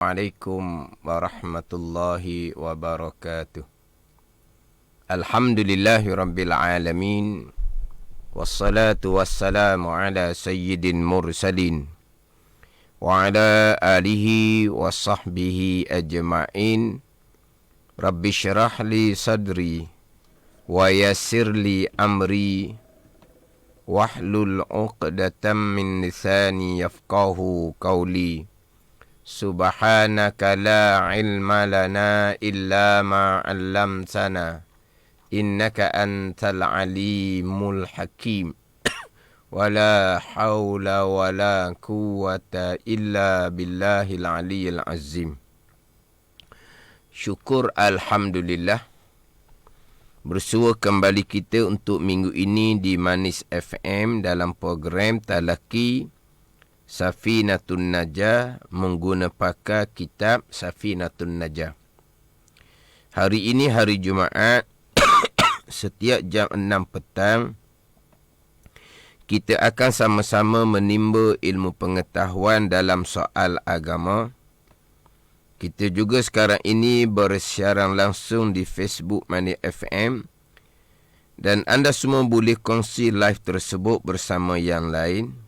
Assalamualaikum warahmatullahi wabarakatuh. Alhamdulillahi rabbil alamin. Wassalatu wassalamu ala sayyidin mursalin wa ala alihi wa sahbihi ajma'in. Rabbi syrah li sadri wa yassir li amri wahlul 'uqdatam min lisani yafqahu qawli. Subhanaka la ilma lana illa ma 'allamtana innaka antal alimul hakim. Wala haula wala quwwata illa billahil aliyyil azim. Syukur alhamdulillah, bersua kembali kita untuk minggu ini di Manis FM dalam program Talaki Safinatun Najah, mengguna pakar kitab Safinatun Najah. Hari ini hari Jumaat, setiap jam 6 petang, kita akan sama-sama menimba ilmu pengetahuan dalam soal agama. Kita juga sekarang ini bersiaran langsung di Facebook Manis FM, dan anda semua boleh kongsi live tersebut bersama yang lain.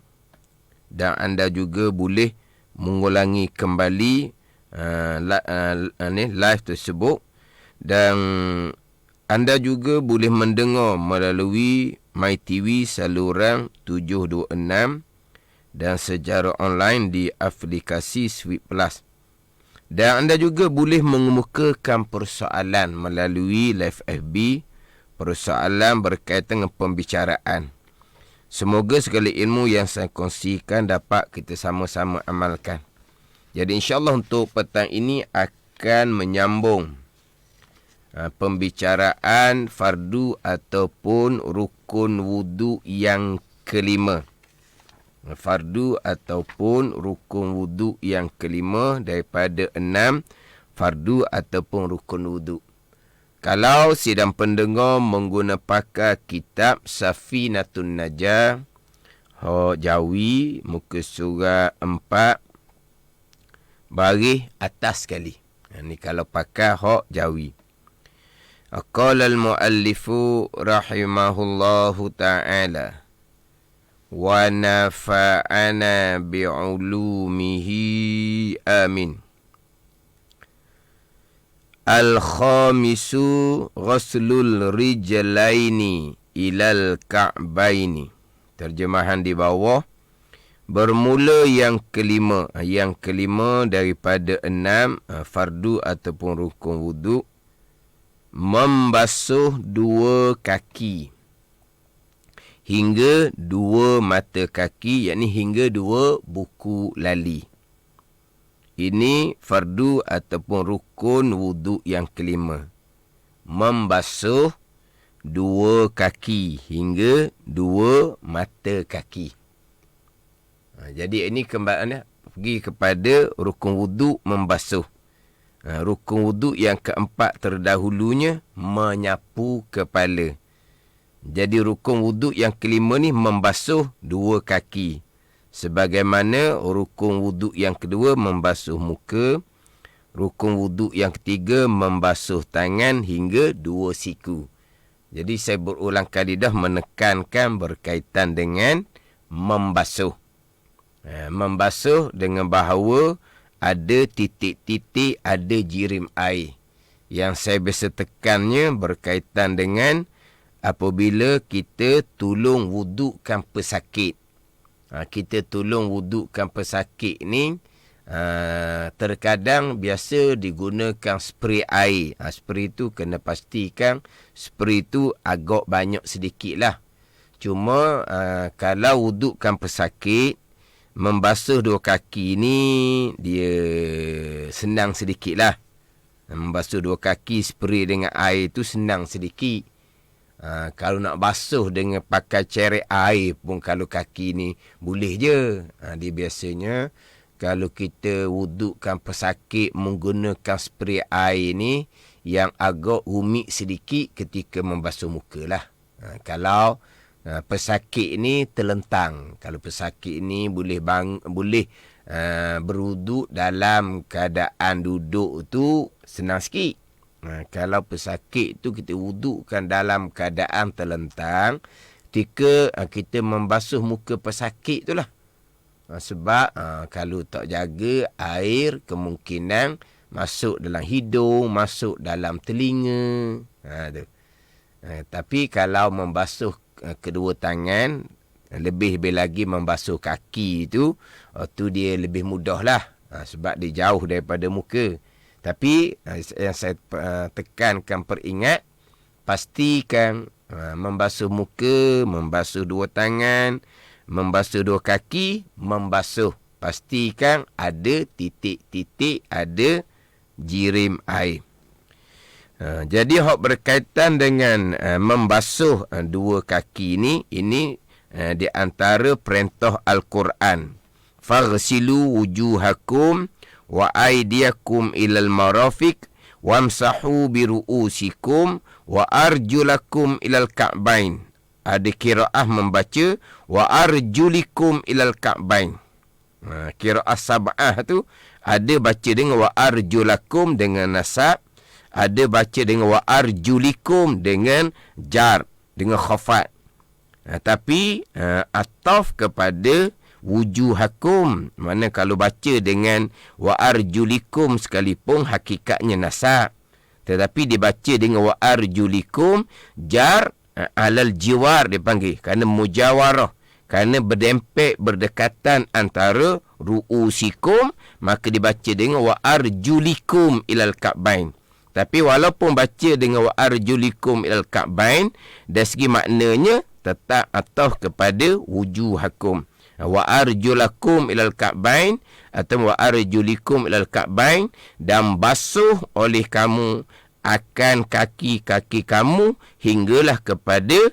Dan anda juga boleh mengulangi kembali live tersebut. Dan anda juga boleh mendengar melalui MyTV saluran 726 dan secara online di aplikasi Sweet Plus. Dan anda juga boleh mengemukakan persoalan melalui live FB, persoalan berkaitan dengan pembicaraan. Semoga segala ilmu yang saya kongsikan dapat kita sama-sama amalkan. Jadi insyaAllah untuk petang ini akan menyambung pembicaraan fardu ataupun rukun wudu yang kelima. Fardu ataupun rukun wudu yang kelima daripada 6 fardu ataupun rukun wudu. Kalau sidang pendengar mengguna pakar kitab Safinatun Najah, Hok Jawi, muka surat 4, baris atas sekali. Ini kalau pakar Hok Jawi. Qala al-muallifu rahimahullahu ta'ala wa nafa'ana bi'ulumihi amin. Al-khamisu ghuslul rijlaini ilal ka'baini. Terjemahan di bawah. Bermula yang kelima. Yang kelima daripada 6 fardu ataupun rukun wudu. Membasuh 2 kaki hingga 2 mata kaki, yakni hingga 2 buku lali. Ini fardu ataupun rukun wudu yang kelima. Membasuh 2 kaki hingga 2 mata kaki. Jadi ini kembali pergi kepada rukun wudu membasuh. Rukun wudu yang keempat terdahulunya menyapu kepala. Jadi rukun wudu yang kelima ni membasuh 2 kaki. Sebagaimana rukun wudu yang kedua membasuh muka, rukun wudu yang ketiga membasuh tangan hingga 2 siku. Jadi saya berulang kali dah menekankan berkaitan dengan membasuh. Membasuh dengan bahawa ada titik-titik, ada jirim air. Yang saya biasa tekannya berkaitan dengan apabila kita tolong wudukan pesakit. Kita tolong wudukan pesakit ni, terkadang biasa digunakan spray air. Spray tu kena pastikan spray tu agak banyak sedikit lah. Cuma kalau wudukan pesakit, membasuh 2 kaki ni dia senang sedikit lah. Membasuh 2 kaki spray dengan air tu senang sedikit. Kalau nak basuh dengan pakai cerek air pun kalau kaki ni boleh je. Dia biasanya kalau kita wudukan pesakit menggunakan spray air ni yang agak humid sedikit ketika membasuh muka lah. Kalau pesakit ni terlentang, kalau pesakit ni boleh berwuduk dalam keadaan duduk tu senang sikit. Kalau pesakit tu kita wudukkan dalam keadaan terlentang, ketika kita membasuh muka pesakit tu lah. Sebab kalau tak jaga, air kemungkinan masuk dalam hidung, masuk dalam telinga. Tu. Tapi kalau membasuh kedua tangan, lebih-lebih lagi membasuh kaki tu dia lebih mudah lah. Sebab dia jauh daripada muka. Tapi yang saya tekankan, peringat, pastikan membasuh muka, membasuh dua tangan, membasuh dua kaki, membasuh. Pastikan ada titik-titik, ada jirim air. Jadi hak berkaitan dengan membasuh dua kaki ni, ini di antara perintah Al-Quran. Faghsilu wujuhakum wa aydiyakum ilal marafiq wamsahu biru'usikum wa arjulakum ilal ka'bain. Ada qiraah membaca wa arjulikum ilal ka'bain. Qiraah sab'ah tu ada baca dengan wa arjulakum dengan nasab, ada baca dengan wa arjulikum dengan jar, dengan khafat. Tapi ataf kepada wujuhakum, mana kalau baca dengan wa arjulikum sekalipun hakikatnya nasab, tetapi dibaca dengan wa arjulikum jar alal jiwar dipanggil, kerana mujawarah, kerana berdempet, berdekatan antara ru'usikum, maka dibaca dengan wa arjulikum ilal ka'bain. Tapi walaupun baca dengan wa arjulikum ilal ka'bain, dari segi maknanya tetap ataf kepada wujuhakum. Wa arjulakum ilal ka'bain atau wa arjulikum ilal ka'bain, dan basuh oleh kamu akan kaki-kaki kamu hinggalah kepada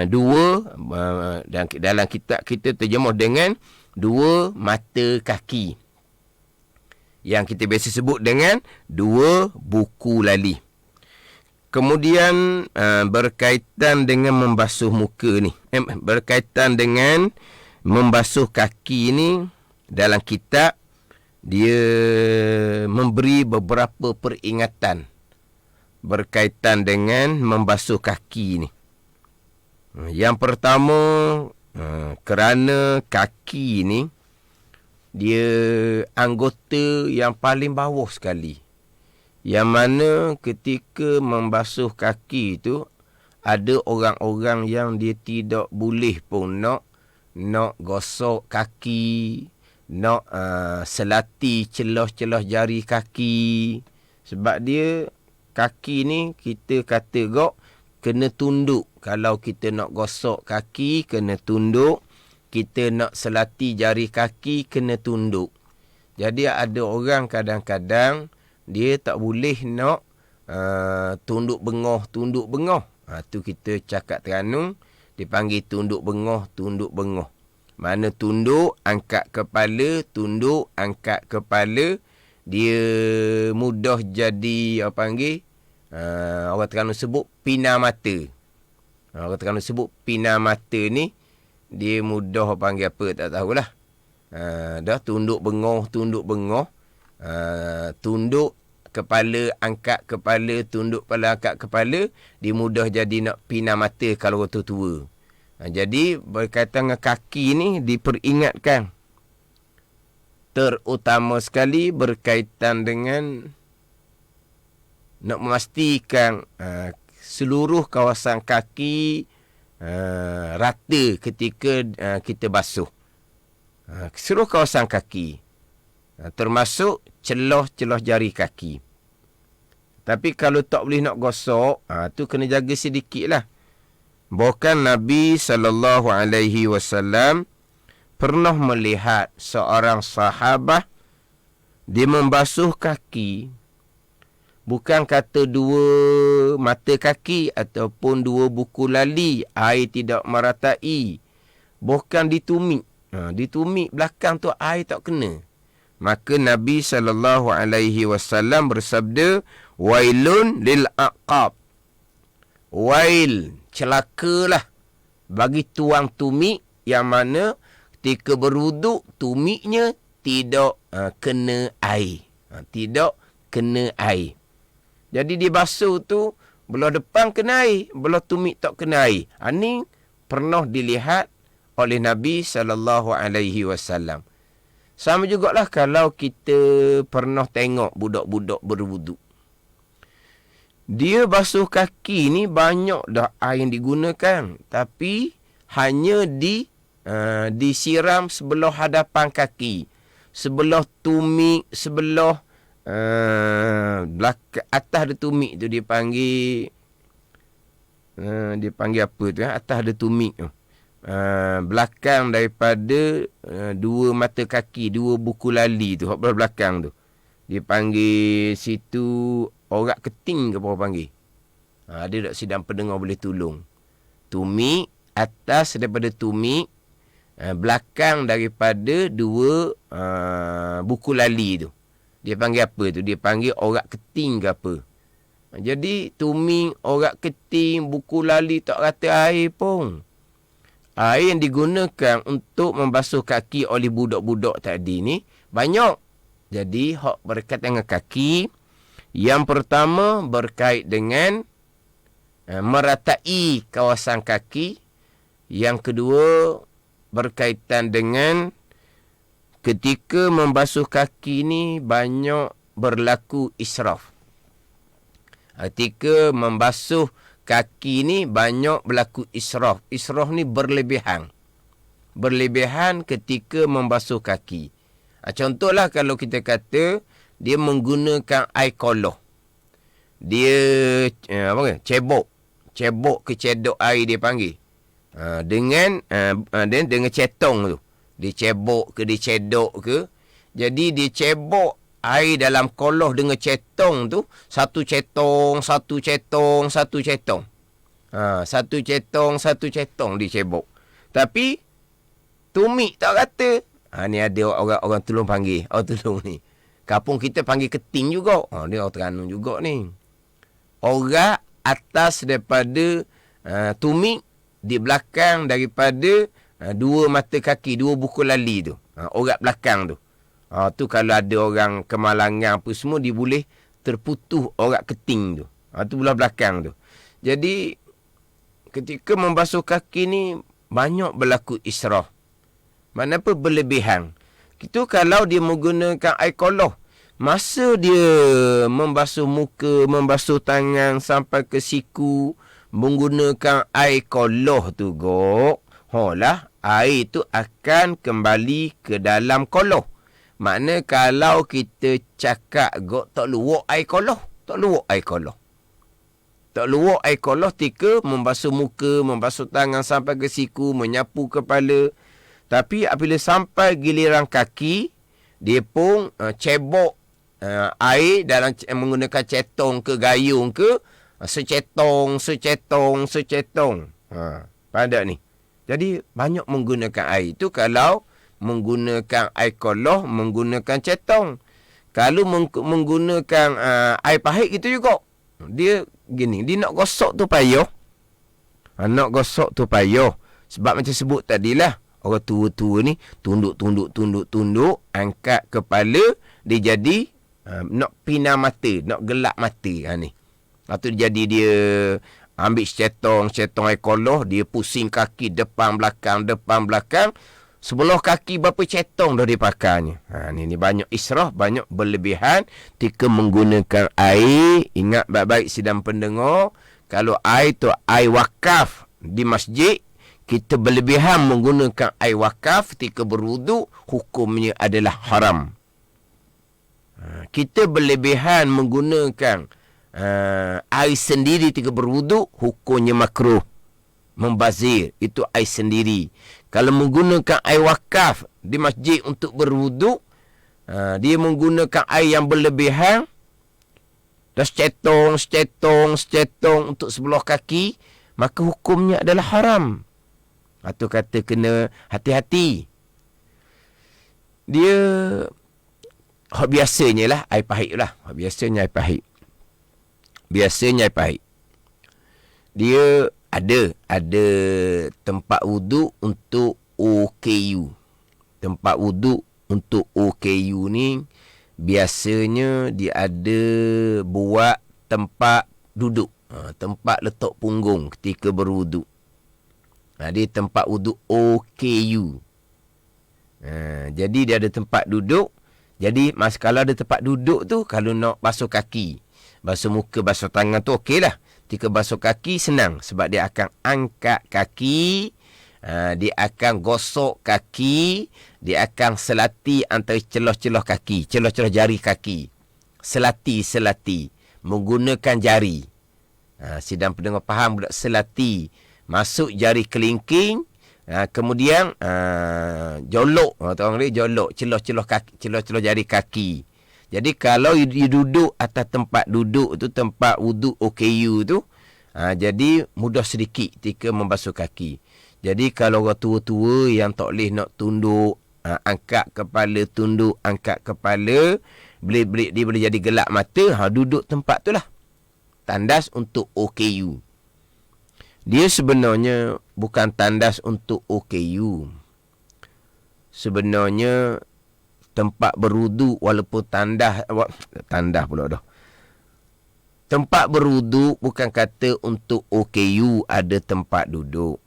dua, dan dalam kitab kita terjemah dengan dua mata kaki, yang kita biasa sebut dengan dua buku lali. Kemudian berkaitan dengan membasuh muka ni, berkaitan dengan membasuh kaki ni, dalam kitab dia memberi beberapa peringatan berkaitan dengan membasuh kaki ni. Yang pertama, kerana kaki ni dia anggota yang paling bawah sekali, yang mana ketika membasuh kaki tu ada orang-orang yang dia tidak boleh pun nak gosok kaki, nak selati celah-celah jari kaki. Sebab dia kaki ni kita kata kena tunduk. Kalau kita nak gosok kaki kena tunduk, kita nak selati jari kaki kena tunduk. Jadi ada orang kadang-kadang dia tak boleh nak tunduk bengah. Tu kita cakap Terengganu dipanggil tunduk bengah. Mana tunduk, angkat kepala, tunduk, angkat kepala, dia mudah jadi orang Terengganu sebut pina mata. Orang Terengganu sebut pina mata ni, dia mudah panggil apa tak tahulah. Dah tunduk bengah. Tunduk kepala, angkat kepala, tunduk kepala, angkat kepala, dia mudah jadi nak pina mata kalau orang tua. Jadi berkaitan dengan kaki ni diperingatkan, terutama sekali berkaitan dengan nak memastikan seluruh kawasan kaki rata ketika kita basuh. Seluruh kawasan kaki, termasuk celah-celah jari kaki. Tapi kalau tak boleh nak gosok, tu kena jaga sedikit lah. Bahkan Nabi SAW pernah melihat seorang sahabat, dia membasuh kaki, bukan kata dua mata kaki ataupun dua buku lali, air tidak meratai. Bukan ditumik. Ditumik belakang tu air tak kena. Maka Nabi SAW bersabda, wailun lil aqab. Wail, celakalah bagi tuang tumik yang mana ketika berwuduk tumiknya tidak kena air. Tidak kena air. Jadi dia basuh tu, belah depan kena air, belah tumit tak kena air. Ini pernah dilihat oleh Nabi SAW. Sama jugalah kalau kita pernah tengok budak-budak berwuduk. Dia basuh kaki ni banyak dah air yang digunakan. Tapi hanya disiram sebelah hadapan kaki. Sebelah tumit, sebelah atas ada tumit tu dipanggil apa tu atas ada tumit tu. Belakang daripada dua mata kaki, dua buku lali tu, belakang tu. Dipanggil situ orak keting ke apa panggil. Dia tak sidang pendengar boleh tolong. Tumit, atas daripada tumit, belakang daripada dua buku lali tu. Dia panggil apa tu? Dia panggil orak keting ke apa. Jadi tuming, orak keting, buku lali tak rata air pun. Air yang digunakan untuk membasuh kaki oleh budak-budak tadi ni banyak. Jadi hak berkaitan dengan kaki, yang pertama berkait dengan meratai kawasan kaki. Yang kedua berkaitan dengan ketika membasuh kaki ni banyak berlaku israf. Ketika membasuh kaki ni banyak berlaku israf. Israf ni berlebihan. Berlebihan ketika membasuh kaki. Contohlah kalau kita kata dia menggunakan air koloh. Dia cebok ke cedok air dia panggil. Dengan cetong tu. Dia cebok ke, dia cedok ke. Jadi dia cebok air dalam koloh dengan cetong tu. Satu cetong. Satu cetong dia cebok. Tapi tumit tak kata. Ni ada orang tolong panggil. Tolong ni. Kampung kita panggil keting juga. Dia orang Terengganu juga ni. Orang atas daripada tumit. Di belakang daripada dua mata kaki, dua buku lali tu. Orat belakang tu. Tu kalau ada orang kemalangan apa semua, dia boleh terputuh orat keting tu. Tu belah belakang tu. Jadi, ketika membasuh kaki ni, banyak berlaku israf. Maknanya berlebihan. Itu kalau dia menggunakan air koloh. Masa dia membasuh muka, membasuh tangan sampai ke siku, menggunakan air koloh tu air tu akan kembali ke dalam koloh. Makna kalau kita cakap tak luak air koloh. Tak luak air koloh ketika membasuh muka, membasuh tangan sampai ke siku, menyapu kepala. Tapi apabila sampai giliran kaki, dia pun cebok air dalam menggunakan cetong ke gayung ke, secetong. Pada ni. Jadi banyak menggunakan air. Itu kalau menggunakan air koloh, menggunakan cetong. Kalau menggunakan air pahit gitu juga. Dia gini, dia nak gosok tu payah. Sebab macam sebut tadilah, orang tua-tua ni tunduk, angkat kepala, dia jadi nak pinam mata, nak gelap mata ni. Lepas tu jadi dia ambil cetong air koloh, dia pusing kaki depan belakang. Sebelah kaki berapa cetong dah dia pakainya. Ni banyak israf, banyak berlebihan ketika menggunakan air. Ingat baik-baik sidang pendengar, kalau air tu air wakaf di masjid, kita berlebihan menggunakan air wakaf ketika berwuduk, hukumnya adalah haram. Kita berlebihan menggunakan air sendiri ketika berwuduk, hukumnya makruh. Membazir, itu air sendiri. Kalau menggunakan air wakaf di masjid untuk berwuduk, dia menggunakan air yang berlebihan, dah secetong untuk sebelah kaki, maka hukumnya adalah haram. Atau kata kena hati-hati. Dia biasanya lah air pahit lah. Biasanya air pahit. Dia ada tempat wuduk untuk OKU. Tempat wuduk untuk OKU ni biasanya dia ada buat tempat duduk, tempat letak punggung ketika berwuduk. Dia tempat wuduk OKU. Jadi dia ada tempat duduk. Jadi kalau ada tempat duduk tu, kalau nak basuh kaki, basuh muka, basuh tangan tu okey lah. Ketika basuh kaki senang sebab dia akan angkat kaki, dia akan gosok kaki, dia akan selati antara celah-celah kaki, celah-celah jari kaki. Selati menggunakan jari. Sidang pendengar faham budak selati. Masuk jari kelingking, kemudian jolok, orang dia jolok celah-celah kaki, celah-celah jari kaki. Jadi kalau you duduk atas tempat duduk tu, tempat wuduk OKU tu, jadi mudah sedikit ketika membasuh kaki. Jadi kalau orang tua-tua yang tak boleh nak tunduk, angkat kepala, tunduk, angkat kepala, dia boleh jadi gelap mata, duduk tempat tu lah. Tandas untuk OKU. Dia sebenarnya bukan tandas untuk OKU. Sebenarnya tempat berwuduk walaupun tandas pula dah. Tempat berwuduk bukan kata untuk OKU ada tempat duduk.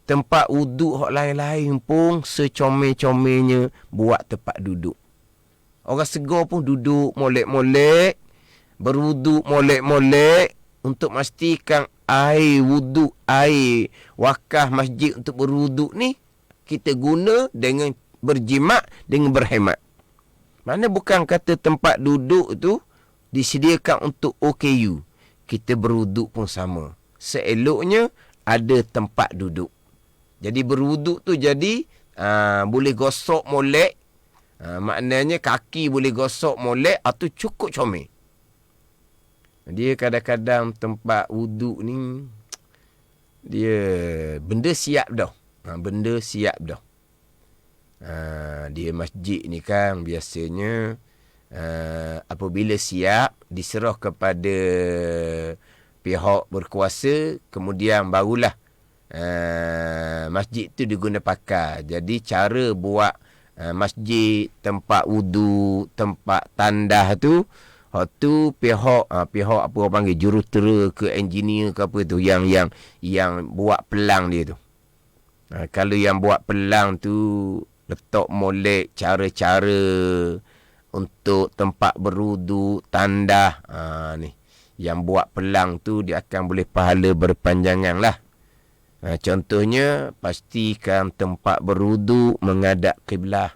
Tempat wuduk hak lain-lain pun secomel-comelnya buat tempat duduk. Orang segar pun duduk molek-molek, berwuduk molek-molek untuk memastikan air wuduk, air wakaf masjid untuk berwuduk ni kita guna dengan berjimat, dengan berhemat. Mana bukan kata tempat duduk tu disediakan untuk OKU. Kita berwuduk pun sama. Seeloknya ada tempat duduk. Jadi berwuduk tu jadi boleh gosok molek. Maknanya kaki boleh gosok molek, atau cukup comel. Dia kadang-kadang tempat wuduk ni dia benda siap dah. Benda siap dah. Dia masjid ni kan biasanya apabila siap diserah kepada pihak berkuasa, kemudian barulah masjid tu diguna pakai. Jadi cara buat masjid, tempat wuduk, tempat tandah tu, pihak apa orang panggil, jurutera ke engineer ke apa tu yang buat pelang dia tu. Kalau yang buat pelang tu letak molek cara-cara untuk tempat berwuduk, tandah, ni yang buat pelang tu dia akan boleh pahala berpanjangan lah. Contohnya, pastikan tempat berwuduk menghadap kiblah.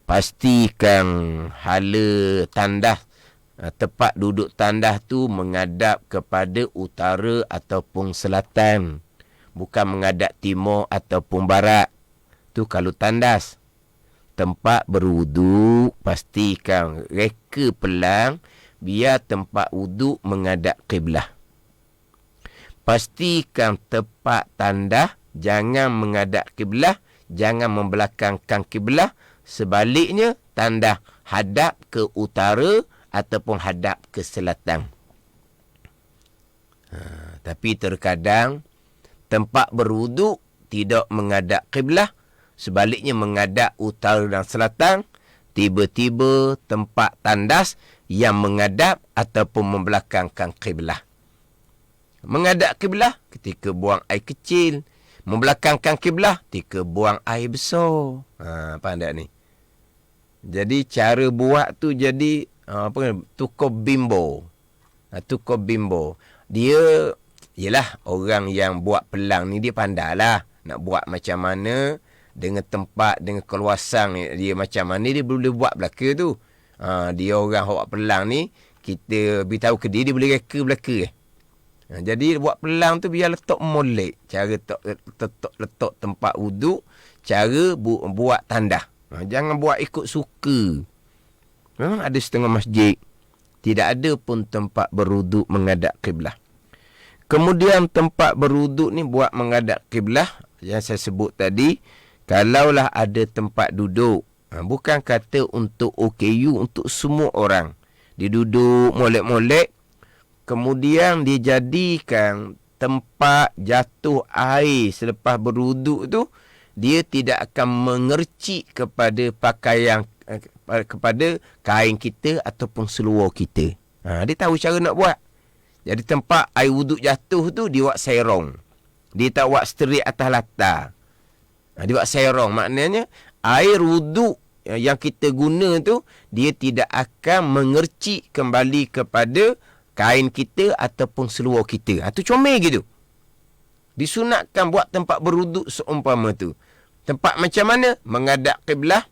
Pastikan hala tandas, tempat duduk tandas tu menghadap kepada utara ataupun selatan, bukan menghadap timur ataupun barat. Tu kalau tandas. Tempat berwuduk, pastikan reka pelang biar tempat wuduk menghadap kiblah. Pastikan tempat tandas jangan menghadap kiblah, jangan membelakangkan kiblah. Sebaliknya, tandas hadap ke utara ataupun hadap ke selatan. Tapi terkadang tempat berwuduk tidak menghadap kiblah, sebaliknya menghadap utara dan selatan. Tiba-tiba tempat tandas yang menghadap ataupun membelakangkan kiblah. Menghadap kiblah ketika buang air kecil, membelakangkan kiblah ketika buang air besar. Faham tak ni? Jadi cara buat tu jadi tukar bimbo. Tukar bimbo. Dia ialah orang yang buat pelang ni dia pandai lah nak buat macam mana, dengan tempat, dengan keluasan dia macam mana dia boleh buat belaka tu. Dia orang buat pelang ni, kita beritahu ke dia boleh reka belaka. Jadi buat pelang tu biar letak molek. Cara letak tempat wuduk, cara buat tandah. Jangan buat ikut suka. Memang ada setengah masjid tidak ada pun tempat berwuduk menghadap kiblah. Kemudian tempat berwuduk ni buat menghadap kiblah yang saya sebut tadi. Kalaulah ada tempat duduk, bukan kata untuk OKU, untuk semua orang. Dia duduk molek-molek, kemudian dijadikan tempat jatuh air selepas berwuduk tu, dia tidak akan mengercik kepada pakaian, kepada kain kita ataupun seluar kita. Dia tahu cara nak buat. Jadi tempat air wuduk jatuh tu, dia buat serong. Dia tak buat straight atas latar. Dia buat serong. Maknanya, air wuduk yang kita guna tu, dia tidak akan mengercik kembali kepada kain kita ataupun seluar kita. Itu comel gitu. Disunatkan buat tempat berwuduk seumpama tu. Tempat macam mana? Menghadap kiblah.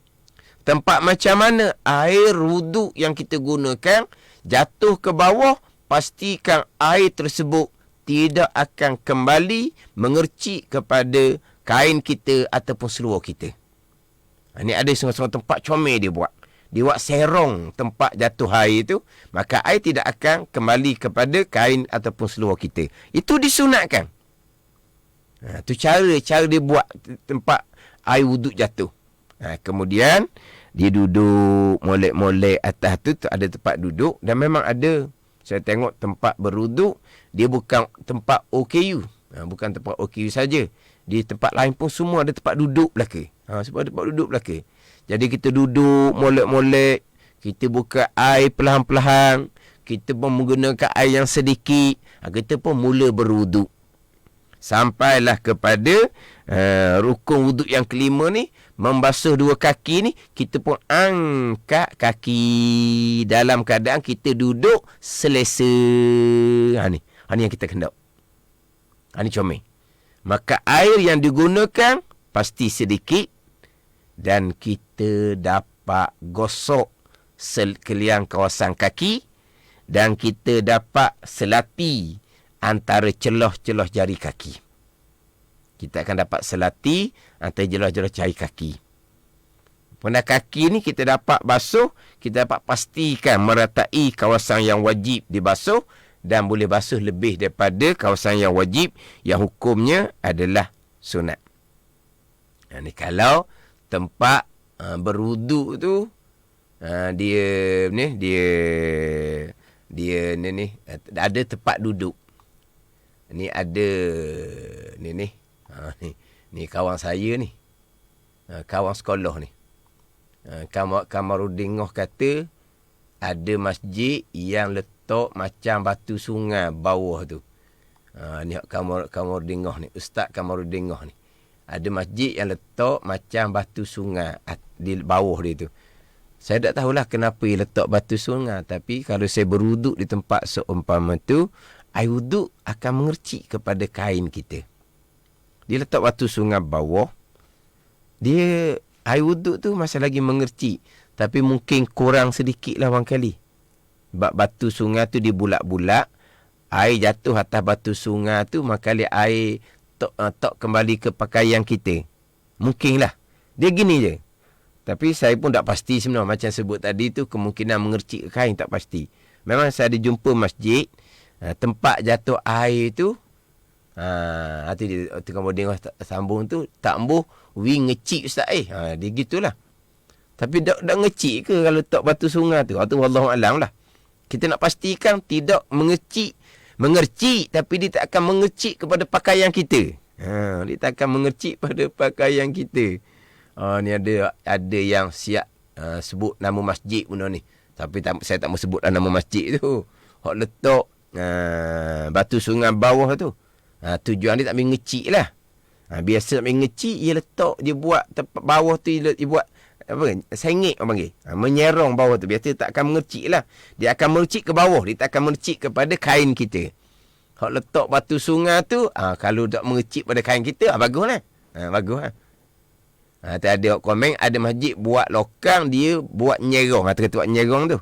Tempat macam mana? Air wuduk yang kita gunakan jatuh ke bawah, pastikan air tersebut tidak akan kembali mengercik kepada kain kita ataupun seluar kita. Ini ada setengah-setengah tempat comel dia buat. Dia buat serong tempat jatuh air tu, maka air tidak akan kembali kepada kain ataupun seluar kita. Itu disunatkan. Itu cara dia buat tempat air wuduk jatuh. Kemudian, dia duduk molek-molek atas tu ada tempat duduk. Dan memang ada, saya tengok tempat berwuduk, dia bukan tempat OKU. Bukan tempat OKU saja. Di tempat lain pun semua ada tempat duduk belaka. Semua ada tempat duduk belaka. Jadi kita duduk molek-molek, kita buka air perlahan-lahan, kita pun menggunakan air yang sedikit, kita pun mula berwuduk. Sampailah kepada rukun wuduk yang kelima ni, membasuh dua kaki ni, kita pun angkat kaki dalam keadaan kita duduk selesa. Ni yang kita kendap. Ni comel. Maka air yang digunakan pasti sedikit dan kita dapat gosok sekalian kawasan kaki dan kita dapat selati antara celah-celah jari kaki. Kita akan dapat selati antara celah-celah jari kaki. Pada kaki ni kita dapat basuh, kita dapat pastikan meratai kawasan yang wajib dibasuh dan boleh basuh lebih daripada kawasan yang wajib yang hukumnya adalah sunat. Ni kalau tempat berwuduk tu dia ada tempat duduk. Ni ada ni kawan saya ni. Kawan sekolah ni. Kamarudin Ngoh kata ada masjid yang letak macam batu sungai bawah tu. Ni Kamarudin Ngoh ni, Ustaz Kamarudin Ngoh ni. Ada masjid yang letak macam batu sungai di bawah dia tu. Saya tak tahulah kenapa dia letak batu sungai, tapi kalau saya berwuduk di tempat seumpama tu, air wuduk akan mengercik kepada kain kita. Dia letak batu sungai bawah. Dia air wuduk tu masih lagi mengercik, tapi mungkin kurang sedikit lah barangkali. Sebab batu sungai tu dia bulat-bulat, air jatuh atas batu sungai tu, maka air tok kembali ke pakaian kita. Mungkinlah. Dia gini je. Tapi saya pun tak pasti sebenarnya. Macam sebut tadi tu, kemungkinan mengercik kain tak pasti. Memang saya ada jumpa masjid, tempat jatuh air tu, hati dia kemudian sambung tu, tak embuh, wing ngecik ustaz dia gitulah. Tapi tak ngecik ke kalau tak batu sungai tu? Itu wallahualam lah. Kita nak pastikan tidak mengercik, tapi dia tak akan mengercik kepada pakaian kita. Dia tak akan mengercik pada pakaian kita. Ni ada yang siap sebut nama masjid pun ni. Tapi saya tak mau sebut nama masjid tu. Hak letak batu sungai bawah tu. Tujuan dia tak mengecik lah. Biasa tak mengecik, dia buat tempat bawah tu, dia buat apa? Sengit orang panggil. Menyerong bawah tu. Biasa tak akan mengecik lah. Dia akan mengecik ke bawah. Dia tak akan mengecik kepada kain kita. Hak letak batu sungai tu, kalau tak mengecik pada kain kita, bagus lah. Bagus lah. Ada komen, ada masjid buat lokang, dia buat nyerong. Kata-kata buat nyerong tu.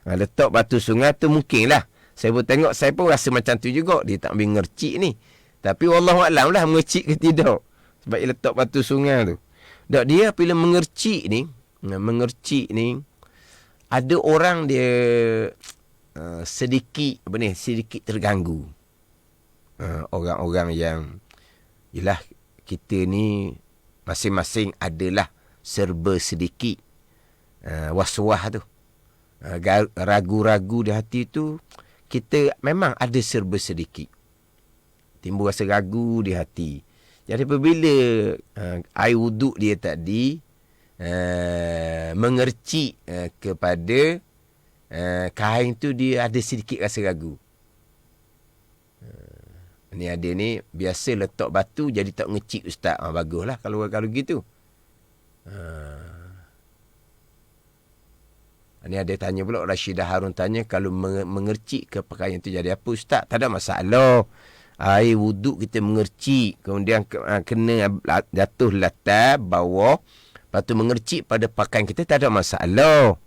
Letak batu sungai tu mungkin lah. Saya pun tengok, saya pun rasa macam tu juga. Dia tak mengercik ni. Tapi wallahualam lah mengecik ke tidak. Sebab dia letak batu sungai tu. Tak, dia bila mengercik ni, ada orang dia sedikit terganggu. Orang-orang yang, yelah, kita ni masing-masing adalah serba sedikit was-was tu. Ragu-ragu di hati tu, kita memang ada serba sedikit. Timbul rasa ragu di hati. Jadi apabila air wuduk dia tadi mengercik kepada kain tu, dia ada sedikit rasa ragu. Ni ada ni biasa letak batu jadi tak ngecik ustaz. Baguslah kalau gitu. Ni ada tanya pula, Rashidah Harun tanya, kalau mengercik ke pakaian tu jadi apa ustaz? Tak ada masalah. Air wuduk kita mengercik, kemudian kena jatuh latar bawah, lepas tu mengercik pada pakaian kita, tak ada masalah.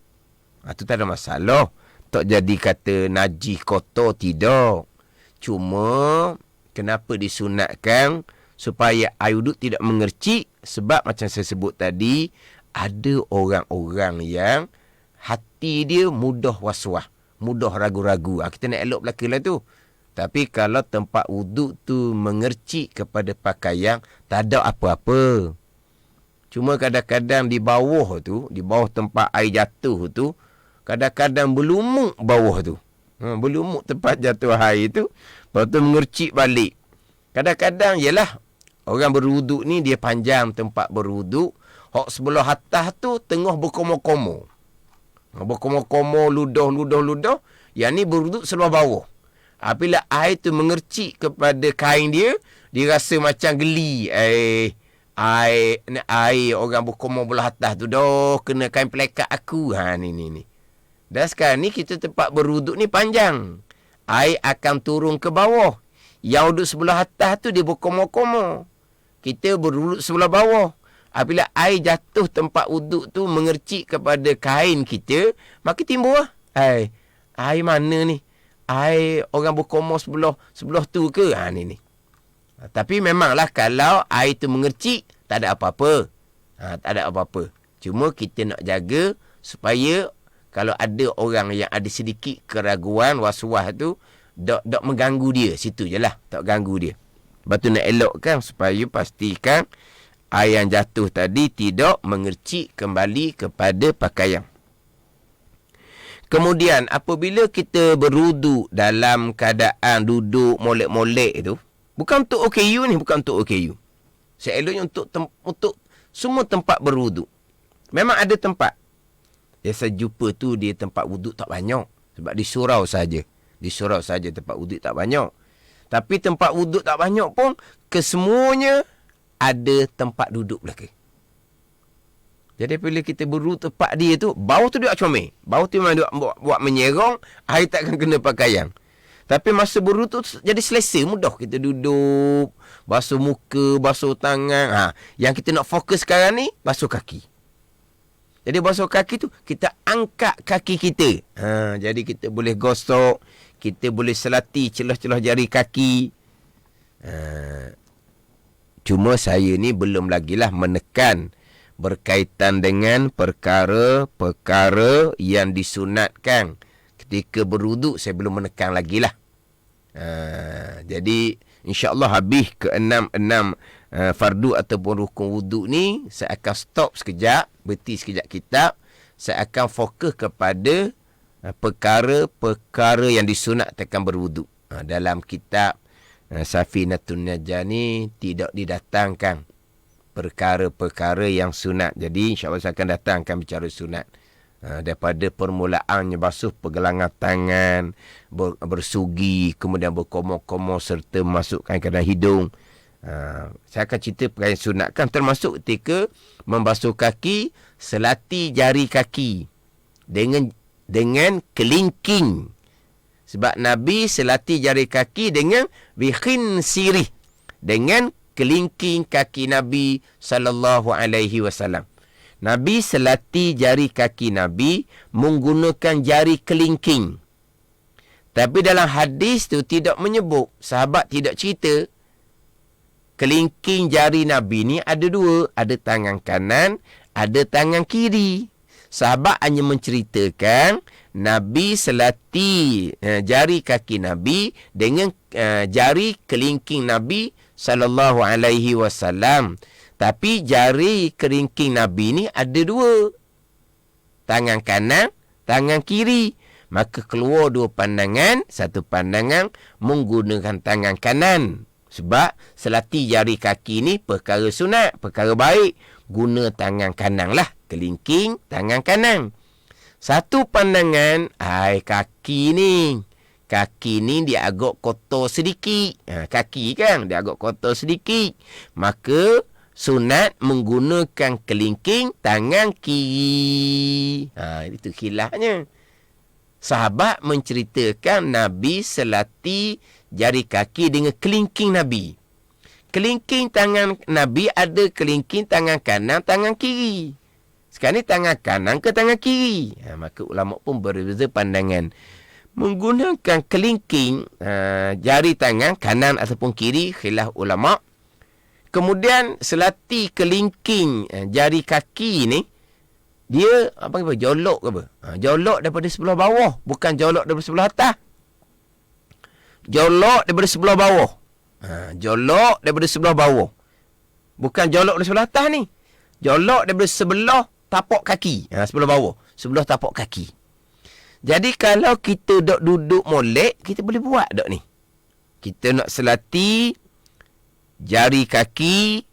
Itu tak ada masalah. Tak jadi kata najis kotor, tidak. Cuma kenapa disunatkan supaya air wuduk tidak mengercik? Sebab macam saya sebut tadi, ada orang-orang yang hati dia mudah was-was, mudah ragu-ragu. Kita nak elok belaka lah tu. Tapi kalau tempat wuduk tu mengercik kepada pakaian, tak ada apa-apa. Cuma kadang-kadang di bawah tempat air jatuh tu, kadang-kadang berlumuk bawah tu. Berlumuk tempat jatuh air tu, lepas tu mengercik balik. Kadang-kadang, yelah, orang berwuduk ni dia panjang tempat berwuduk. Hak sebelah atas tu tengah berkomo-komo. Berkomo-komo, ludah. Yang ni berwuduk sebelah bawah. Apabila air tu mengercik kepada kain dia, dia rasa macam geli. Air orang berkomo belah atas tu, dah kena kain pelekat aku. Ni. Dan sekarang ni kita tempat berwuduk ni panjang. Air akan turun ke bawah. Yang duduk sebelah atas tu dia berkomo-komo. Kita berwuduk sebelah bawah. Apabila air jatuh tempat wuduk tu mengercik kepada kain kita, maka timbul lah. Air mana ni? Air orang berkomo sebelah tu ke? Ni. Tapi memanglah kalau air tu mengercik, tak ada apa-apa. Tak ada apa-apa. Cuma kita nak jaga supaya kalau ada orang yang ada sedikit keraguan, was-was tu, tak mengganggu dia. Situ je lah. Tak ganggu dia. Lepas tu nak elokkan supaya pastikan air yang jatuh tadi tidak mengercik kembali kepada pakaian. Kemudian apabila kita berwuduk dalam keadaan duduk molek-molek tu, bukan untuk OKU ni, bukan untuk OKU. Seeloknya untuk semua tempat berwuduk. Memang ada tempat. Yang saya jumpa tu dia tempat wuduk tak banyak. Sebab di surau saja. Di surau saja tempat wuduk tak banyak. Tapi tempat wuduk tak banyak pun, kesemuanya ada tempat duduk belakang. Jadi bila kita berwuduk tempat dia tu, bawah tu dia comel. Bawah tu memang dia buat menyerong, air takkan kena pakaian. Tapi masa berwuduk tu jadi selesa, mudah kita duduk, basuh muka, basuh tangan. Yang kita nak fokus sekarang ni, basuh kaki. Jadi basuh kaki tu, kita angkat kaki kita. Jadi kita boleh gosok, kita boleh selati celah-celah jari kaki. Cuma saya ni belum lagi lah menekan berkaitan dengan perkara-perkara yang disunatkan ketika berwuduk. Saya belum menekan lagi lah. Jadi insyaAllah habis ke 6 fardu ataupun rukun wuduk ni, saya akan stop sekejap, berhenti sekejap kitab. Saya akan fokus kepada perkara-perkara yang disunatkan berwuduk. Dalam kitab Safinatun Najah ni tidak didatangkan perkara-perkara yang sunat. Jadi insyaAllah saya akan datangkan bicara sunat. Daripada permulaannya basuh pergelangan tangan, bersugi, kemudian berkomo-komo serta masukkan ke dalam hidung. Saya akan cerita perkara yang sunatkan, termasuk ketika membasuh kaki, selati jari kaki dengan kelingking. Sebab Nabi selati jari kaki dengan bikhinsirih, dengan kelingking kaki Nabi SAW. Nabi selati jari kaki Nabi menggunakan jari kelingking. Tapi dalam hadis tu tidak menyebut, sahabat tidak cerita. Kelingking jari Nabi ni ada dua. Ada tangan kanan, ada tangan kiri. Sahabat hanya menceritakan Nabi selati jari kaki Nabi dengan jari kelingking Nabi SAW. Tapi jari kelingking Nabi ni ada dua. Tangan kanan, tangan kiri. Maka keluar dua pandangan. Satu pandangan menggunakan tangan kanan. Sebab selati jari kaki ni perkara sunat, perkara baik. Guna tangan kanan lah. Kelingking tangan kanan. Satu pandangan, kaki ni. Kaki ni dia agak kotor sedikit. Kaki kan, dia agak kotor sedikit. Maka sunat menggunakan kelingking tangan kiri. Itu khilafnya. Sahabat menceritakan Nabi selati jari kaki dengan kelingking Nabi. Kelingking tangan Nabi ada kelingking tangan kanan, tangan kiri. Sekarang ni tangan kanan ke tangan kiri? Maka ulama pun berbeza pandangan. Menggunakan kelingking jari tangan kanan ataupun kiri, khilaf ulama. Kemudian selati kelingking jari kaki ni, dia jolok ke apa? Jolok daripada sebelah bawah, bukan jolok daripada sebelah atas. Jolok daripada sebelah bawah. Jolok daripada sebelah bawah. Bukan jolok daripada sebelah atas ni. Jolok daripada sebelah tapak kaki. Sebelah bawah. Sebelah tapak kaki. Jadi kalau kita duduk molek, kita boleh buat ni. Kita nak selati jari kaki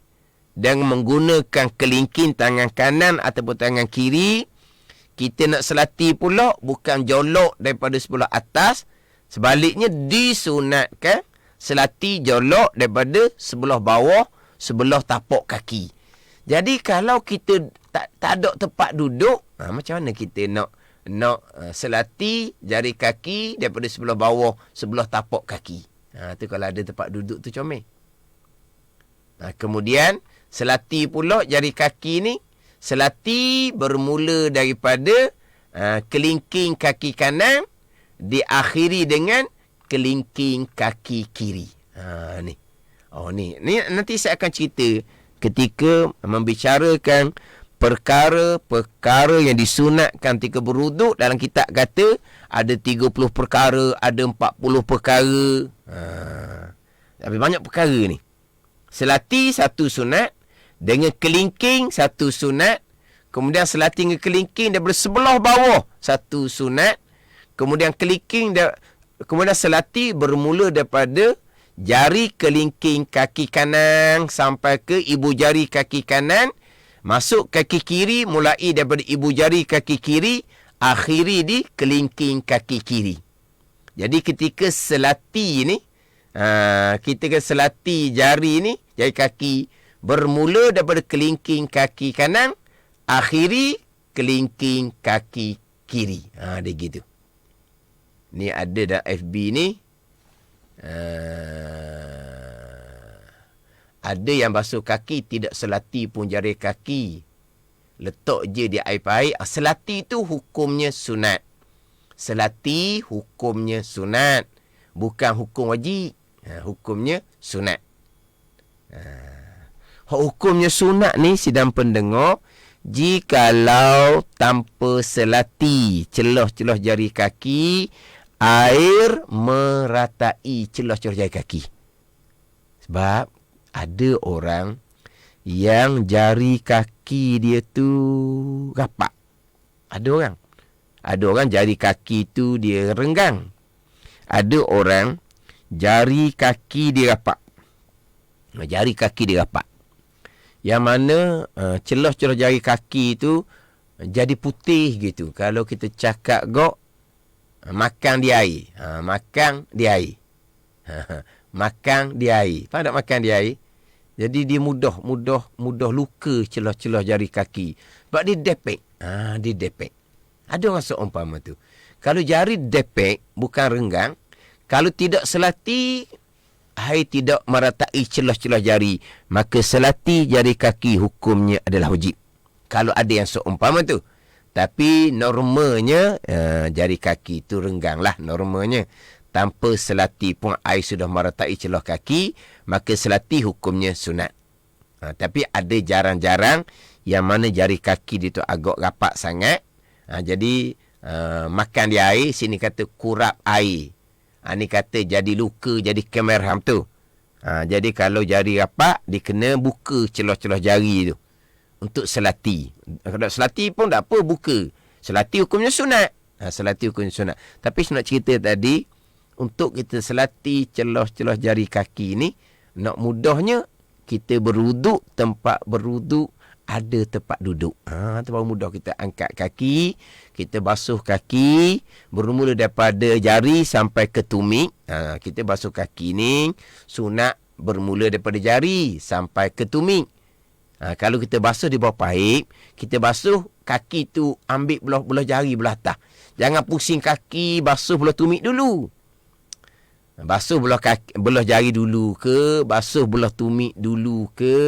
dan menggunakan kelingking tangan kanan ataupun tangan kiri. Kita nak selati pula bukan jolok daripada sebelah atas. Sebaliknya disunatkan selati jolok daripada sebelah bawah, sebelah tapak kaki. Jadi kalau kita tak ada tempat duduk, macam mana kita nak selati jari kaki daripada sebelah bawah, sebelah tapak kaki. Tu kalau ada tempat duduk tu comel. Kemudian selati pula jari kaki ni, selati bermula daripada kelingking kaki kanan, diakhiri dengan kelingking kaki kiri. Ni nanti saya akan cerita ketika membicarakan perkara-perkara yang disunatkan ketika berwuduk. Dalam kitab kata ada 30 perkara, ada 40 perkara. Tapi banyak perkara ni. Selati satu sunat, dengan kelingking satu sunat, kemudian selati dengan kelingking daripada sebelah bawah satu sunat, kemudian kemudian selati bermula daripada jari kelingking kaki kanan sampai ke ibu jari kaki kanan, masuk kaki kiri, mulai daripada ibu jari kaki kiri, akhiri di kelingking kaki kiri. Jadi ketika selati ni, ketika selati jari ni, jari kaki bermula daripada kelingking kaki kanan, akhiri kelingking kaki kiri. Dia gitu. Ni ada dah FB ni. Ada yang basuh kaki tidak selati pun jari kaki. Letak je dia air pahit. Selati tu hukumnya sunat. Selati hukumnya sunat. Bukan hukum wajib. Hukumnya sunat. Hukumnya sunat ni sidang pendengar, jikalau tanpa selati celah-celah jari kaki, air meratai celah-celah jari kaki. Sebab ada orang yang jari kaki dia tu rapat. Ada orang jari kaki tu dia renggang. Ada orang jari kaki dia rapat. Jari kaki dia rapat. Yang mana celah-celah jari kaki tu jadi putih gitu. Kalau kita cakap makan di air. Makan di air. Makan di air. Faham tak makan di air? Jadi dia mudah luka celah-celah jari kaki. Sebab dia depek. Dia depek. Ada orang seumpama tu. Kalau jari depek, bukan renggang, kalau tidak selati, air tidak meratai celah-celah jari, maka selati jari kaki hukumnya adalah wajib. Kalau ada yang seumpama tu. Tapi normalnya jari kaki tu renggang lah normalnya. Tanpa selati pun air sudah meratai celah kaki, maka selati hukumnya sunat. Tapi ada jarang-jarang yang mana jari kaki dia tu agak rapat sangat. Jadi makan di air, sini kata kurap air. Ni kata jadi luka, jadi kemerham tu. Jadi kalau jari rapat, dia kena buka celah-celah jari tu untuk selati. Kalau selati pun tak apa, buka. Selati hukumnya sunat. Selati hukumnya sunat. Tapi saya nak cerita tadi, untuk kita selati celah-celah jari kaki ni, Nak mudahnya, kita berwuduk, tempat berwuduk ada tempat duduk. Tempat mudah kita angkat kaki, kita basuh kaki, bermula daripada jari sampai ke tumit. Kita basuh kaki ni, sunat bermula daripada jari sampai ke tumit. Kalau kita basuh di bawah paip, kita basuh kaki tu, ambil belah jari belah atas. Jangan pusing kaki, basuh belah tumit dulu. Basuh belah jari dulu ke, basuh belah tumit dulu ke.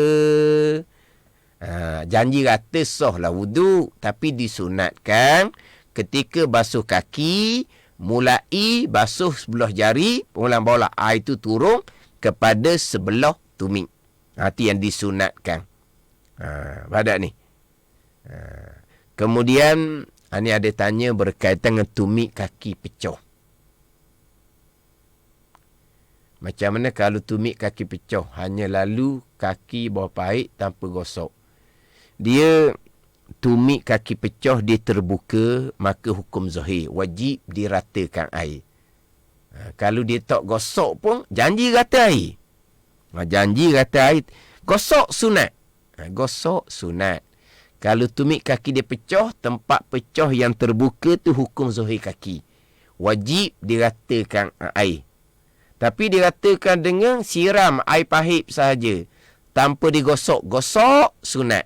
Janji rata sahlah wuduk, tapi disunatkan ketika basuh kaki, mulai basuh sebelah jari, pengulang bola air itu turun kepada sebelah tumit. Itu yang disunatkan. Pada ni. Kemudian ni ada tanya berkaitan dengan tumit kaki pecah. Macam mana kalau tumit kaki pecah, hanya lalu kaki bawah paip tanpa gosok? Dia tumit kaki pecah, dia terbuka, maka hukum zahir, wajib diratakan air. Kalau dia tak gosok pun, janji rata air. Janji rata air, gosok sunat. Gosok sunat. Kalau tumit kaki dia pecah, tempat pecah yang terbuka tu hukum zahir kaki, wajib diratakan air. Tapi diratakan dengan siram air pahit sahaja, tanpa digosok. Gosok sunat.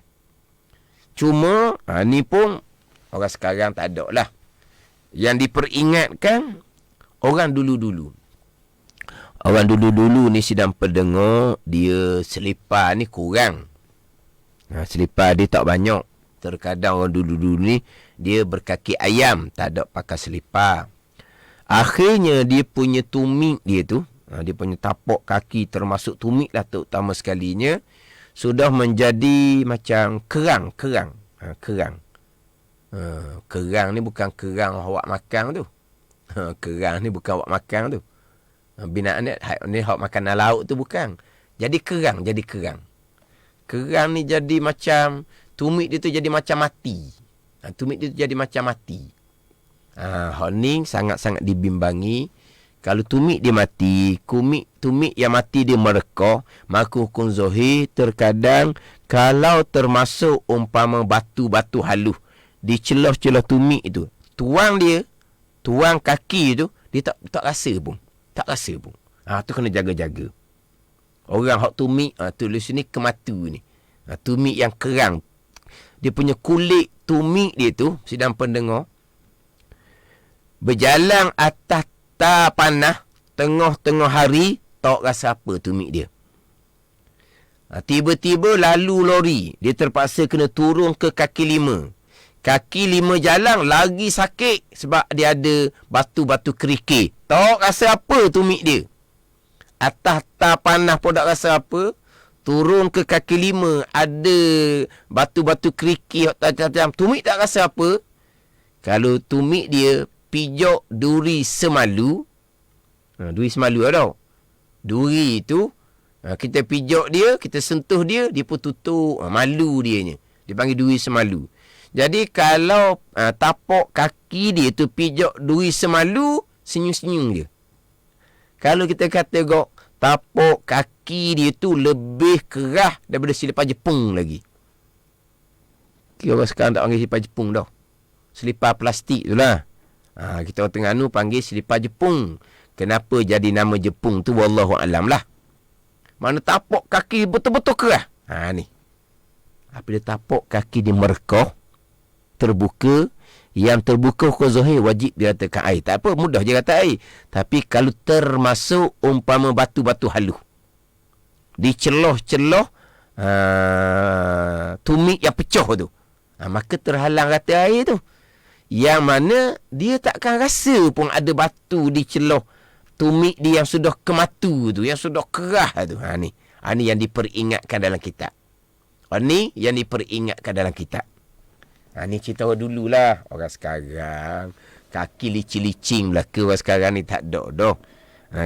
Cuma, ni pun orang sekarang tak ada lah. Yang diperingatkan, orang dulu-dulu. Orang dulu-dulu ni sedang pendengar, dia selipar ni kurang. Selipar dia tak banyak. Terkadang orang dulu-dulu ni, dia berkaki ayam, tak ada pakai selipar. Akhirnya, dia punya tumit dia tu, dia punya tapak kaki termasuk tumit lah terutama sekalinya, sudah menjadi macam kerang. Kerang ni bukan kerang awak makan tu. Kerang ni bukan awak makan tu. Binaan ni awak makanan laut tu bukan. Jadi kerang. Kerang ni jadi macam, tumit dia tu jadi macam mati. Tumit dia tu jadi macam mati. Hal ni sangat-sangat dibimbangi. Kalau tumit dia mati, tumit yang mati dia merekah, maka hukum zahir terkadang kalau termasuk umpama batu-batu halus di celah-celah tumit itu, tuang kaki tu, dia tak rasa pun. Tak rasa pun. Tu kena jaga-jaga. Orang hak tumit, tulis ni kematu ni. Tumit yang kerang. Dia punya kulit tumit dia tu, sedang pendengar, berjalan atas panah, tengah-tengah hari, tak rasa apa tumit dia. Tiba-tiba lalu lori, dia terpaksa kena turun ke kaki 5. Kaki 5 jalan, lagi sakit sebab dia ada batu-batu kerikil. Tak rasa apa tumit dia. Atas panah pun tak rasa apa. Turun ke kaki 5, ada batu-batu kerikil, tumit tak rasa apa. Kalau tumit dia pijak duri semalu. Duri semalu tau. Duri tu, kita pijak dia, kita sentuh dia, dia pun tutup. Malu dianya. Dia panggil duri semalu. Jadi kalau tapak kaki dia tu pijak duri semalu, senyum-senyum dia. Kalau kita kata tapak kaki dia tu lebih keras daripada selipar Jepun lagi. Orang sekarang tak panggil selipar Jepun dah. Selipar plastik tu lah. Kita orang Terengganu panggil selipar Jepun. Kenapa jadi nama Jepun tu, wallahu alam lah. Mana tapak kaki betul-betul keras. Ni. Apabila tapak kaki dia merekah, terbuka, yang terbuka hukum zahir wajib diratakan air. Tak apa, mudah je rata air. Tapi kalau termasuk umpama batu-batu halus, di celah-celah tumit yang pecah tu, maka terhalang rata air tu. Yang mana dia takkan rasa pun ada batu di celah tumit dia yang sudah kematu tu, yang sudah kerah tu. Ni yang diperingatkan dalam kitab. Ni yang diperingatkan dalam kitab. Ni cerita orang dululah. Orang sekarang kaki licin-licin belaka. Orang sekarang ni tak ada dah.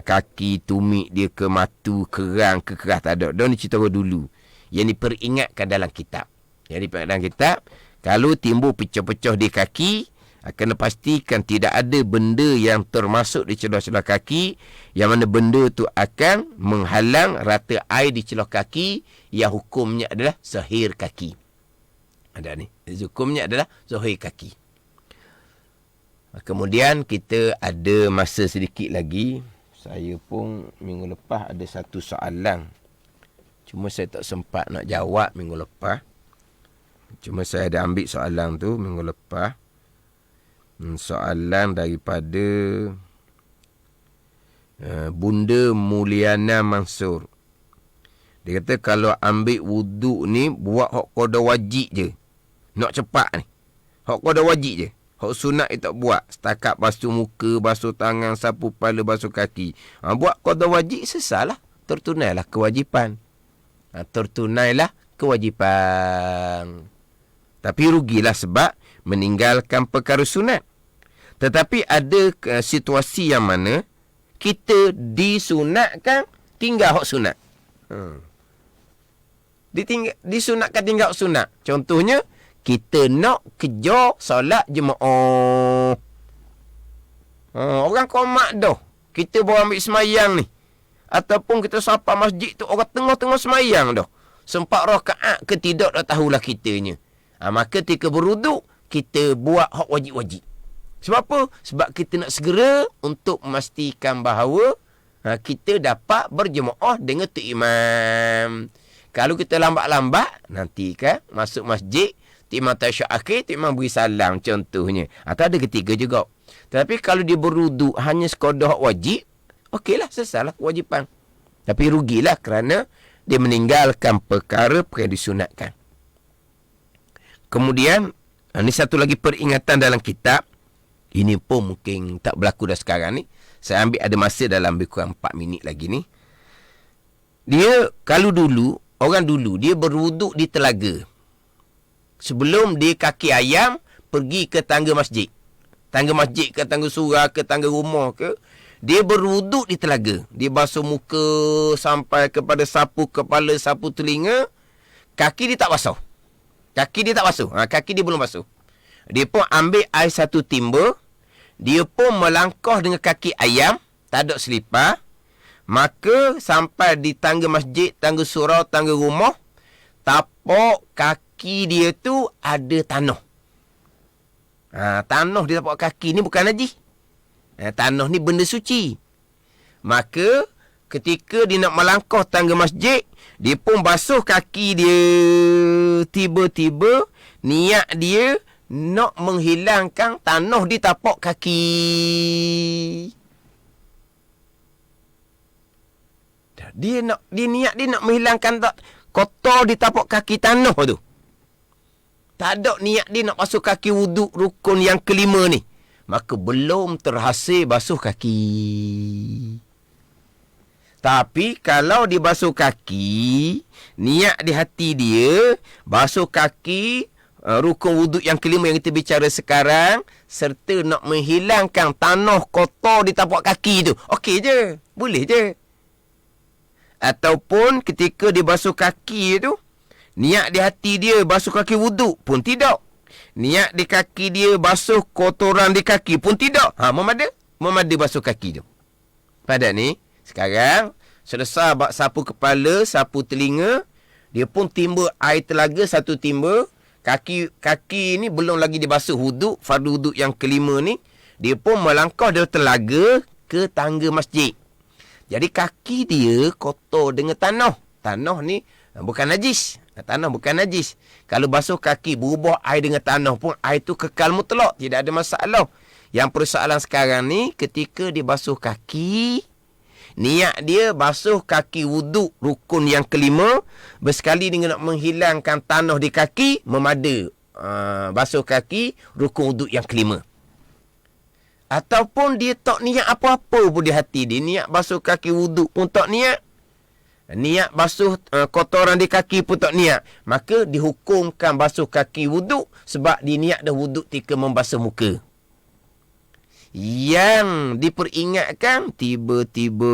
Kaki tumit dia kematu, kerang, kekerah, tak ada dah. Ni cerita orang dulu. Yang diperingatkan dalam kitab. Yang diperingatkan dalam kitab, kalau timbul pecah-pecah di kaki, Kena pastikan tidak ada benda yang termasuk di celah-celah kaki, yang mana benda tu akan menghalang rata air di celah kaki, yang hukumnya adalah zahir kaki. Ada ni, hukumnya adalah zahir kaki. Kemudian kita ada masa sedikit lagi. Saya pun minggu lepas ada satu soalan, cuma saya tak sempat nak jawab minggu lepas. Cuma saya ada ambil soalan tu minggu lepas. Soalan daripada Bunda Mulyana Mansur. Dia kata kalau ambil wuduk ni buat hak qada wajib je. Nak cepat ni. Hak qada wajib je. Hak sunat dia tak buat. Setakat basuh muka, basuh tangan, sapu kepala, basuh kaki. Buat qada wajib sesalah. Tertunailah kewajipan. Tertunailah kewajipan. Tapi rugilah sebab meninggalkan perkara sunat. Tetapi ada situasi yang mana kita disunatkan tinggal hak sunat. Disunatkan tinggal hak sunat. Contohnya, kita nak kejar solat jemaah. Orang komat dah. Kita bawa ambil semayang ni. Ataupun kita sapa masjid tu, orang tengah-tengah semayang dah. Sempat rakaat ke tidak, dah tahulah kitanya. Maka ketika berwuduk, kita buat hak wajib-wajib. Sebab apa? Sebab kita nak segera untuk memastikan bahawa kita dapat berjemaah dengan tu imam. Kalau kita lambat-lambat, nanti kan masuk masjid, tu imam tasyahud akhir, tu imam beri salam contohnya. Atau ada ketiga juga. Tapi kalau dia berwuduk hanya sekadar hak wajib, okeylah, selesailah kewajipan. Tapi rugilah kerana dia meninggalkan perkara yang disunatkan. Kemudian, ini satu lagi peringatan dalam kitab. Ini pun mungkin tak berlaku dah sekarang ni. Saya ambil ada masa dalam lebih kurang 4 minit lagi ni. Dia, kalau dulu, orang dulu, dia berwuduk di telaga. Sebelum dia kaki ayam, pergi ke tangga masjid. Tangga masjid ke tangga surau ke tangga rumah ke. Dia berwuduk di telaga. Dia basuh muka sampai kepada sapu kepala, sapu telinga. Kaki dia tak basuh. Kaki dia tak basuh. Kaki dia belum basuh. Dia pun ambil air satu timba. Dia pun melangkah dengan kaki ayam. Tak ada selipar. Maka sampai di tangga masjid, tangga surau, tangga rumah. Tapak kaki dia tu ada tanah. Tanah di tapak kaki ni bukan najis. Tanah ni benda suci. Maka ketika dia nak melangkah tangga masjid, dia pun basuh kaki dia. Tiba-tiba niat dia nak menghilangkan tanah di tapak kaki. Dia niat dia nak menghilangkan kotor di tapak kaki tanah tu. Tak ada niat dia nak basuh kaki wuduk rukun yang kelima ni. Maka belum terhasil basuh kaki. Tapi kalau dia basuh kaki, niat di hati dia basuh kaki rukun wuduk yang kelima yang kita bicara sekarang, serta nak menghilangkan tanah kotor di tapak kaki tu, okey je, boleh je. Ataupun ketika dia basuh kaki tu, niat di hati dia basuh kaki wuduk pun tidak. Niat di kaki dia basuh kotoran di kaki pun tidak. Memada basuh kaki tu. Pada ni, sekarang selesai sapu kepala, sapu telinga, dia pun timba air telaga satu timba. Kaki ni belum lagi dibasuh wuduk, fardu wuduk yang kelima ni. Dia pun melangkah dari telaga ke tangga masjid. Jadi kaki dia kotor dengan tanah. Tanah ni bukan najis. Tanah bukan najis. Kalau basuh kaki berubah air dengan tanah pun, air tu kekal mutlak. Tidak ada masalah. Yang persoalan sekarang ni, ketika dia basuh kaki, niat dia basuh kaki wuduk rukun yang kelima, bersekali dengan nak menghilangkan tanah di kaki, memada basuh kaki rukun wuduk yang kelima. Ataupun dia tak niat apa-apa pun di hati dia, niat basuh kaki wuduk pun tak niat, niat basuh kotoran di kaki pun tak niat, maka dihukumkan basuh kaki wuduk sebab dia niat dah wuduk ketika membasuh muka. Yang diperingatkan, tiba-tiba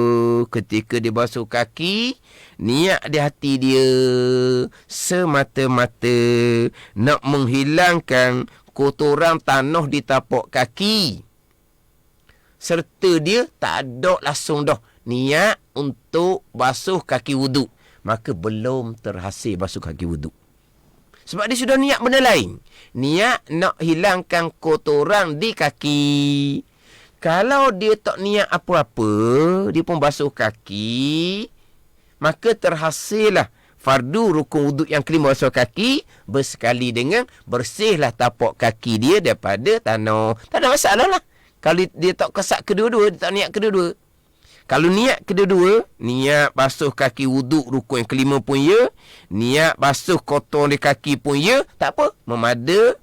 ketika dia basuh kaki, niat di hati dia semata-mata nak menghilangkan kotoran tanah di tapak kaki. Serta dia tak ada langsung dah niat untuk basuh kaki wuduk. Maka belum terhasil basuh kaki wuduk. Sebab dia sudah niat benda lain. Niat nak hilangkan kotoran di kaki. Kalau dia tak niat apa-apa, dia pun basuh kaki, maka terhasillah fardu rukun wuduk yang kelima basuh kaki, bersekali dengan bersihlah tapak kaki dia daripada tanah. Tak ada masalah lah. Kalau dia tak kesak kedua-dua, dia tak niat kedua-dua. Kalau niat kedua-dua, niat basuh kaki wuduk rukun yang kelima pun ya, niat basuh kotor di kaki pun ya, tak apa, memada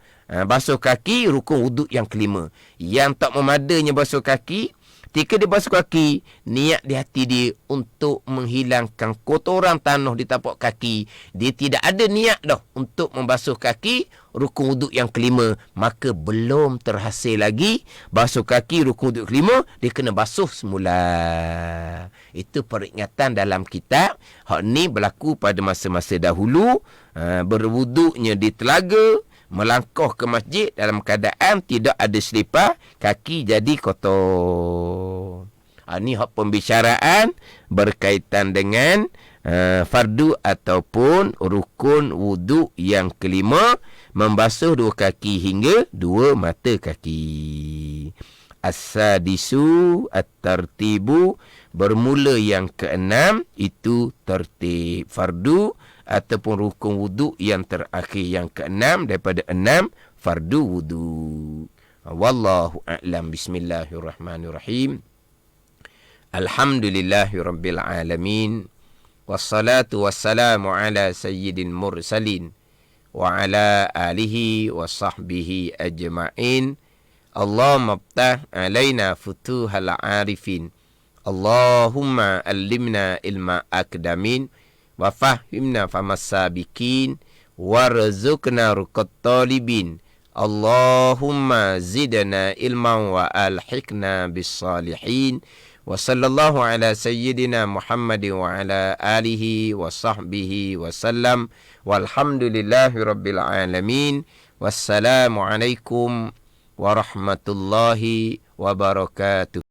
basuh kaki rukun wuduk yang kelima. Yang tak memadanya basuh kaki, ketika dia basuh kaki, niat di hati dia untuk menghilangkan kotoran tanah di tapak kaki. Dia tidak ada niat dah untuk membasuh kaki rukun wuduk yang kelima. Maka belum terhasil lagi basuh kaki rukun wuduk kelima, dia kena basuh semula. Itu peringatan dalam kitab. Hak ni berlaku pada masa-masa dahulu. Berwuduknya di telaga, melangkah ke masjid dalam keadaan tidak ada selipar, kaki jadi kotor. Ini hak pembicaraan berkaitan dengan fardu ataupun rukun wuduk yang kelima, membasuh dua kaki hingga dua mata kaki. As-sadisu at-tartibu, bermula yang keenam, itu tertib fardu ataupun rukun wuduk yang terakhir yang keenam daripada 6 fardu wuduk. Wallahu a'lam. Bismillahirrahmanirrahim. Alhamdulillahirabbil alamin. Wassalatu wassalamu ala sayyidil mursalin wa ala alihi wa sahbihi ajma'in. Allahumma iftah alaina futuhal arifin. Allahumma allimna ilma akdamin. Wa fahimna famasabikin. Warzuqna ruqat talibin. Allahumma zidna ilman wa alhiqna bis salihin. Wa sallallahu ala sayyidina Muhammadin wa ala alihi wa sahbihi wa sallam. Walhamdulillahi rabbil alamin. Wassalamu alaikum warahmatullahi wabarakatuh.